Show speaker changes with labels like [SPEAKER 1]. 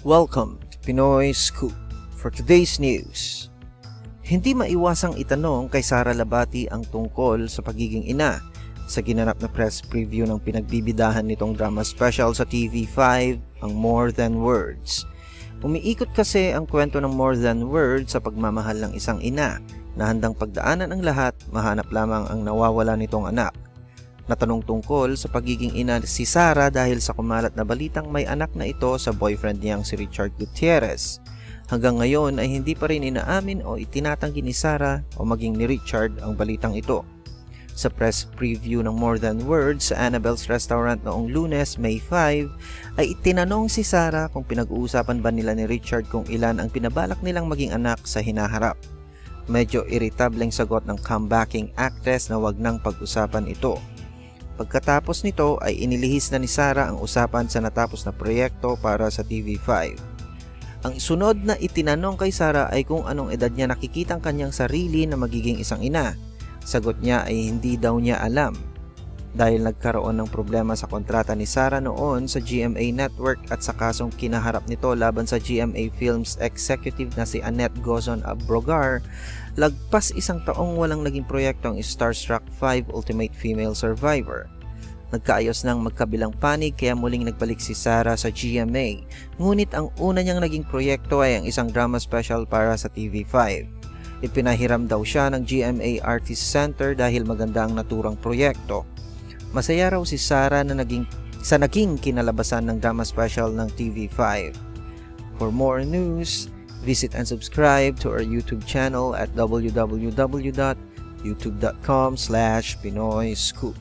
[SPEAKER 1] Welcome to Pinoy Scoop. For today's news, hindi maiwasang itanong kay Sara Labati ang tungkol sa pagiging ina sa ginanap na press preview ng pinagbibidahan nitong drama special sa TV5, ang More Than Words. Umiikot kasi ang kwento ng More Than Words sa pagmamahal ng isang ina na handang pagdaanan ang lahat, mahanap lamang ang nawawala nitong anak. Natanong tungkol sa pagiging ina si Sara dahil sa kumalat na balitang may anak na ito sa boyfriend niyang si Richard Gutierrez. Hanggang ngayon ay hindi pa rin inaamin o itinatanggi ni Sara o maging ni Richard ang balitang ito. Sa press preview ng More Than Words sa Annabelle's Restaurant noong Lunes, May 5, ay itinanong si Sara kung pinag-uusapan ba nila ni Richard kung ilan ang pinabalak nilang maging anak sa hinaharap. Medyo irritableng sagot ng comebacking actress na wag nang pag-usapan ito. Pagkatapos nito ay inilihis na ni Sara ang usapan sa natapos na proyekto para sa TV5. Ang sunod na itinanong kay Sara ay kung anong edad niya nakikitang kanyang sarili na magiging isang ina. Sagot niya ay hindi daw niya alam. Dahil nagkaroon ng problema sa kontrata ni Sara noon sa GMA Network at sa kasong kinaharap nito laban sa GMA Films executive na si Annette Gozon Abrogar, lagpas isang taong walang naging proyekto ang Starstruck 5 Ultimate Female Survivor. Nagkaayos ng magkabilang panig kaya muling nagbalik si Sara sa GMA, ngunit ang una niyang naging proyekto ay ang isang drama special para sa TV5. Ipinahiram daw siya ng GMA Artist Center dahil maganda ang naturang proyekto. Masaya raw si Sara na naging kinalabasan ng drama special ng TV5. For more news, visit and subscribe to our YouTube channel at www.youtube.com/PinoyScoop.